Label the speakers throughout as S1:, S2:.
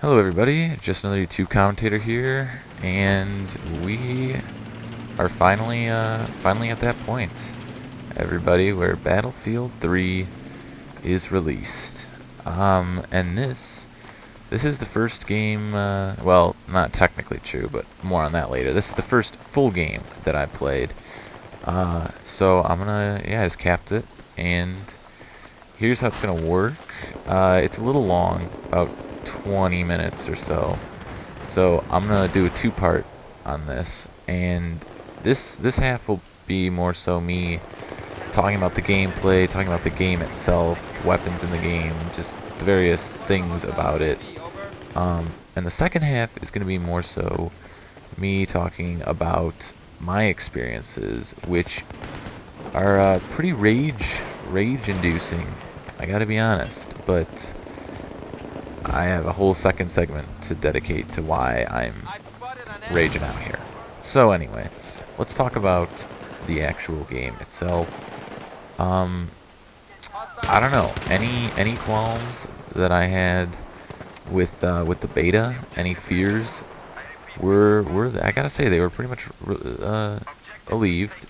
S1: Hello everybody, just another YouTube commentator here, and we are finally at that point, everybody, where Battlefield 3 is released. And this is the first game, well, not technically true, but more on that later. This is the first full game that I played. So I'm gonna, I just capped it, and here's how it's gonna work. It's a little long, about 20 minutes or so. So I'm gonna do a two-part on this, and this half will be more so me talking about the gameplay, talking about the game itself, the weapons in the game, just the various things about it. And the second half is gonna be more so me talking about my experiences, which are pretty rage-inducing. I gotta be honest, but I have a whole second segment to dedicate to why I'm raging out here. So anyway, let's talk about the actual game itself. I don't know, any qualms that I had with the beta, any fears I gotta say they were pretty much relieved.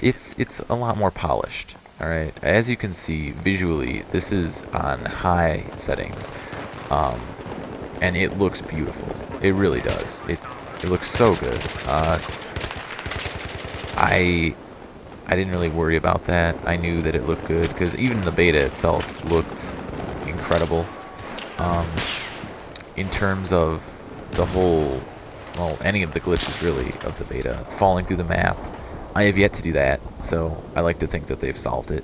S1: It's a lot more polished. All right, as you can see visually, this is on high settings, and it looks beautiful. It really does. It looks so good. I didn't really worry about that. I knew that it looked good because even the beta itself looked incredible. In terms of the whole, well, any of the glitches really of the beta, falling through the map, I have yet to do that, so I like to think that they've solved it.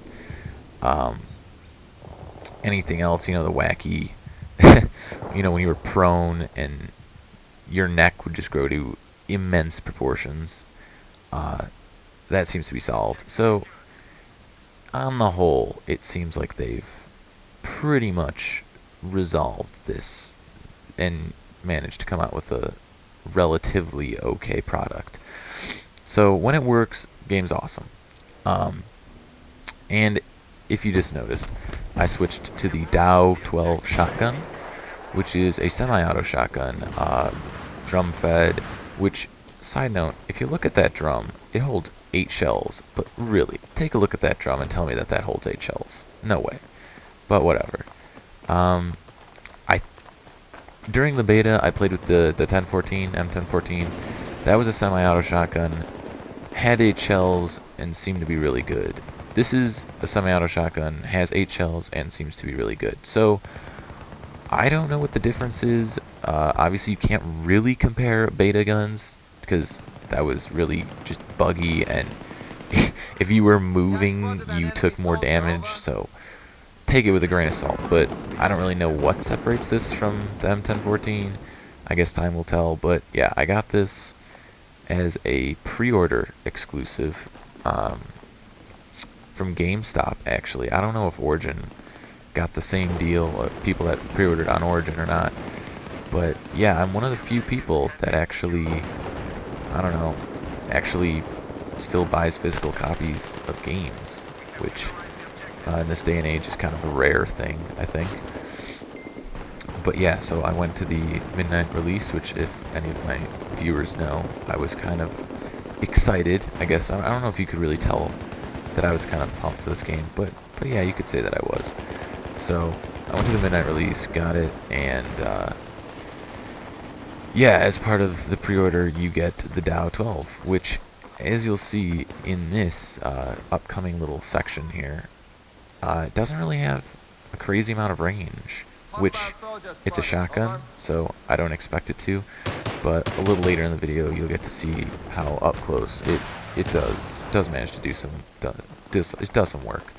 S1: Anything else, the wacky, when you were prone and your neck would just grow to immense proportions, that seems to be solved. So, on the whole, it seems like they've pretty much resolved this and managed to come out with a relatively okay product. So when it works, game's awesome. And if you just noticed, I switched to the Dow 12 shotgun, which is a semi-auto shotgun, drum-fed, which, side note, if you look at that drum, it holds 8 shells, but really, take a look at that drum and tell me that that holds 8 shells. No way. But whatever. During the beta, I played with the M1014. That was a semi-auto shotgun, had 8 shells, and seemed to be really good. This is a semi-auto shotgun, has 8 shells, and seems to be really good. So, I don't know what the difference is. Obviously, you can't really compare beta guns, because that was really just buggy, and if you were moving, you took more damage, so take it with a grain of salt. But I don't really know what separates this from the M1014. I guess time will tell, but yeah, I got this as a pre-order exclusive from GameStop, actually. I don't know if Origin got the same deal, people that pre-ordered on Origin or not, but yeah, I'm one of the few people that actually, actually still buys physical copies of games, which in this day and age is kind of a rare thing, I think. But yeah, so I went to the midnight release, which, if any of my viewers know, I was kind of excited. I guess I don't know if you could really tell that I was kind of pumped for this game, but yeah, you could say that I was. So I went to the midnight release, got it, and yeah, as part of the pre-order, you get the Dow 12, which, as you'll see in this upcoming little section here, it doesn't really have a crazy amount of range, which it's a shotgun, so I don't expect it to, but a little later in the video you'll get to see how up close it does manage to do it does some work.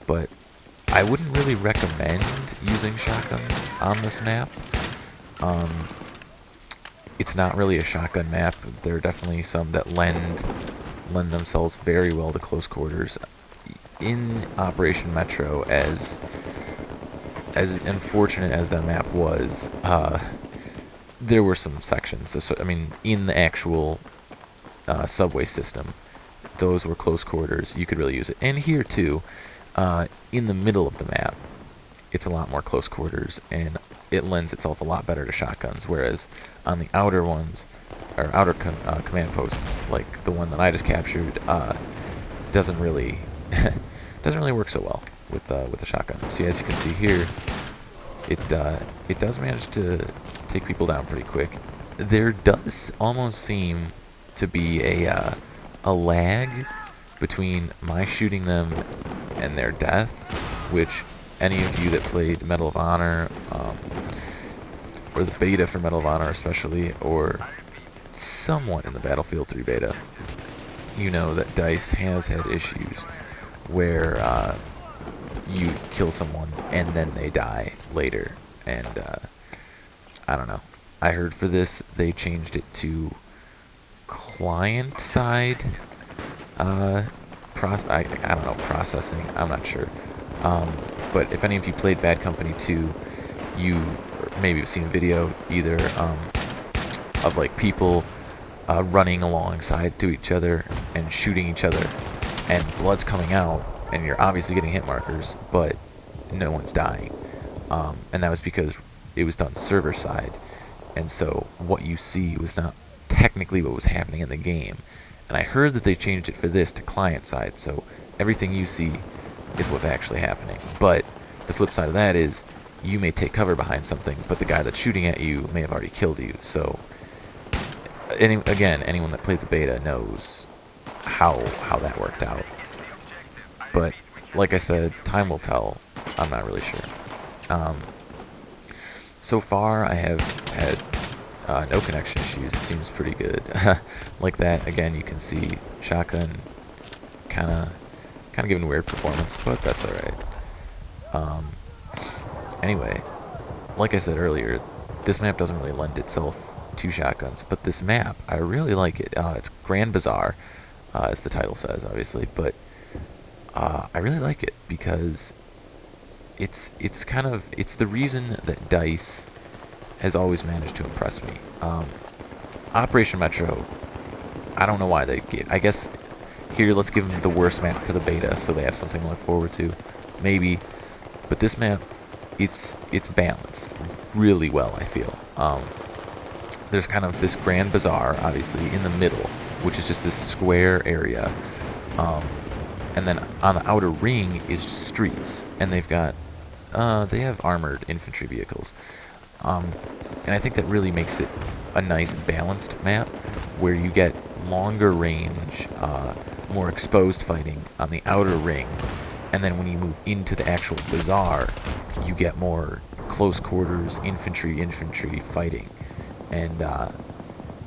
S1: But I wouldn't really recommend using shotguns on this map. It's not really a shotgun map. There are definitely some that lend themselves very well to close quarters. In Operation Metro, as unfortunate as that map was, there were some sections. So, I mean, in the actual subway system, those were close quarters. You could really use it. And here too, in the middle of the map, it's a lot more close quarters, and it lends itself a lot better to shotguns. Whereas on the outer ones, or outer command posts, like the one that I just captured, doesn't really doesn't really work so well with a shotgun. See, as you can see here, it does manage to take people down pretty quick. There does almost seem to be a lag between my shooting them and their death, which any of you that played Medal of Honor, or the beta for Medal of Honor especially, or somewhat in the Battlefield 3 beta, you know that DICE has had issues where you kill someone and then they die later. And I don't know. I heard for this they changed it to client side I don't know, processing. I'm not sure. But if any of you played Bad Company 2, you maybe have seen a video either of like people running alongside to each other and shooting each other, and blood's coming out, and you're obviously getting hit markers, but no one's dying. And that was because it was done server side, and so what you see was not technically what was happening in the game. And I heard that they changed it for this to client side, so everything you see is what's actually happening. But the flip side of that is you may take cover behind something, but the guy that's shooting at you may have already killed you. So again, anyone that played the beta knows how that worked out. But like I said, time will tell. I'm not really sure. So far, I have had no connection issues. It seems pretty good. Like that, again, you can see shotgun kind of giving weird performance, but that's all right. Anyway, like I said earlier, this map doesn't really lend itself to shotguns, but this map, I really like it. It's Grand Bazaar, as the title says, obviously, but I really like it because it's the reason that DICE has always managed to impress me. Operation Metro, I don't know why they gave. I guess here, let's give them the worst map for the beta, so they have something to look forward to, maybe. But this map, it's balanced really well, I feel. There's kind of this Grand Bazaar, obviously, in the middle, which is just this square area. And then on the outer ring is just streets, and they've got they have armored infantry vehicles. And I think that really makes it a nice balanced map where you get longer range, more exposed fighting on the outer ring, and then when you move into the actual bazaar, you get more close quarters infantry fighting, and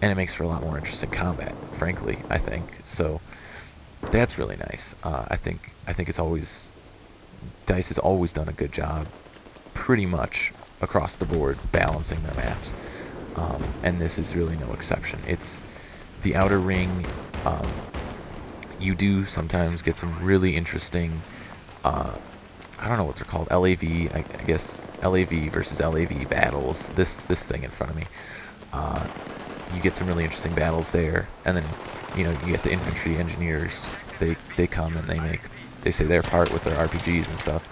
S1: it makes for a lot more interesting combat, frankly, I think. So that's really nice. I think it's always, DICE has always done a good job, pretty much across the board, balancing their maps, and this is really no exception. It's the outer ring. You do sometimes get some really interesting, I don't know what they're called, LAV, I guess LAV versus LAV battles. This thing in front of me, you get some really interesting battles there, and then you get the infantry engineers. They come and they say their part with their RPGs and stuff.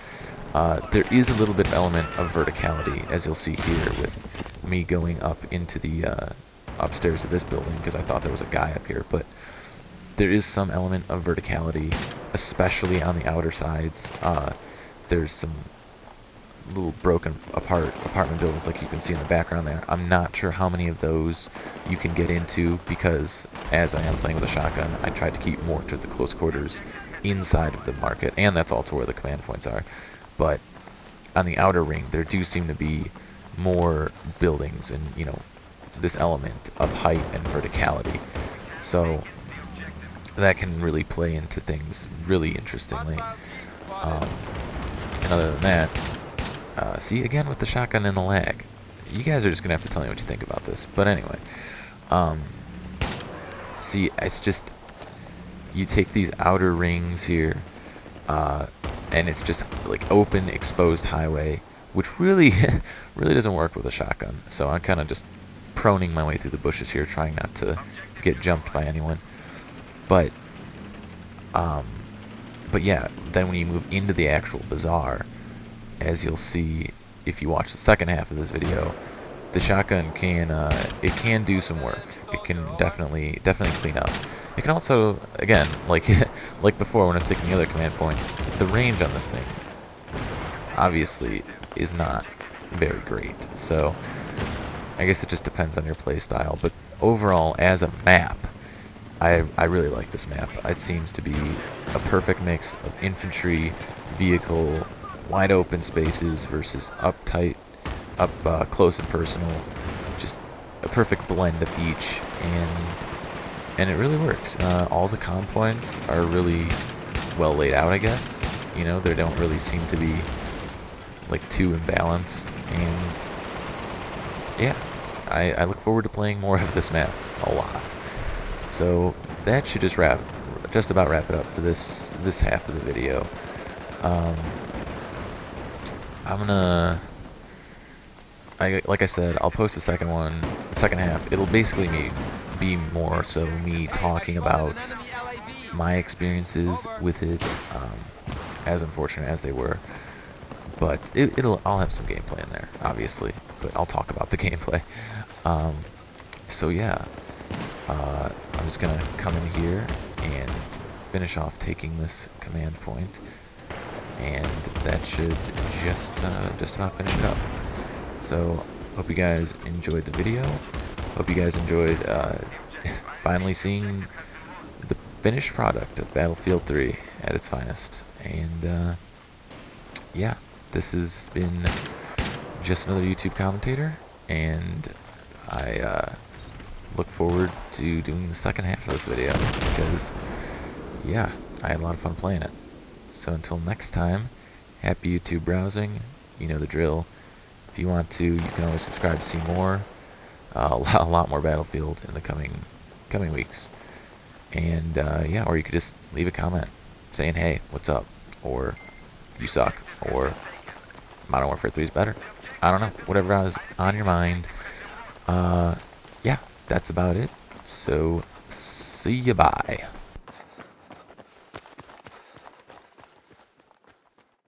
S1: There is a little bit of element of verticality, as you'll see here with me going up into the upstairs of this building, because I thought there was a guy up here, but there is some element of verticality, especially on the outer sides. There's some little broken apart apartment buildings like you can see in the background there. I'm not sure how many of those you can get into, because as I am playing with a shotgun, I tried to keep more towards the close quarters inside of the market, and that's also where the command points are. But on the outer ring, there do seem to be more buildings and, this element of height and verticality. So that can really play into things really interestingly. And other than that, see, again with the shotgun and the lag, you guys are just going to have to tell me what you think about this. But anyway, see, it's just, you take these outer rings here, and it's just like open, exposed highway, which really doesn't work with a shotgun. So I'm kind of just proning my way through the bushes here, trying not to get jumped by anyone. But yeah, then when you move into the actual bazaar, as you'll see if you watch the second half of this video, the shotgun can it can do some work. It can definitely clean up. It can also, again, like like before when I was taking the other command point, the range on this thing obviously is not very great. So I guess it just depends on your play style. But overall, as a map, I really like this map. It seems to be a perfect mix of infantry, vehicle, wide open spaces versus uptight, close and personal. Just a perfect blend of each, and it really works. All the comm points are really well laid out, I guess. You know, they don't really seem to be like too imbalanced, and yeah, I look forward to playing more of this map a lot. So that should just about wrap it up for this half of the video. I'm gonna, like I said, I'll post the second half. It'll basically be more so me talking about my experiences with it, as unfortunate as they were. But I'll have some gameplay in there, obviously. But I'll talk about the gameplay. So yeah, I'm just gonna come in here and finish off taking this command point, and that should just about finish it up. So hope you guys enjoyed the video. Hope you guys enjoyed finally seeing the finished product of Battlefield 3 at its finest. And yeah, this has been just another YouTube commentator, and I look forward to doing the second half of this video, because yeah, I had a lot of fun playing it. So until next time, happy YouTube browsing. You know the drill. If you want to, you can always subscribe to see more, a lot more Battlefield in the coming weeks. And yeah, or you could just leave a comment saying, hey, what's up, or you suck, or Modern Warfare 3 is better. I don't know, whatever is on your mind. Yeah, that's about it. So see ya, bye.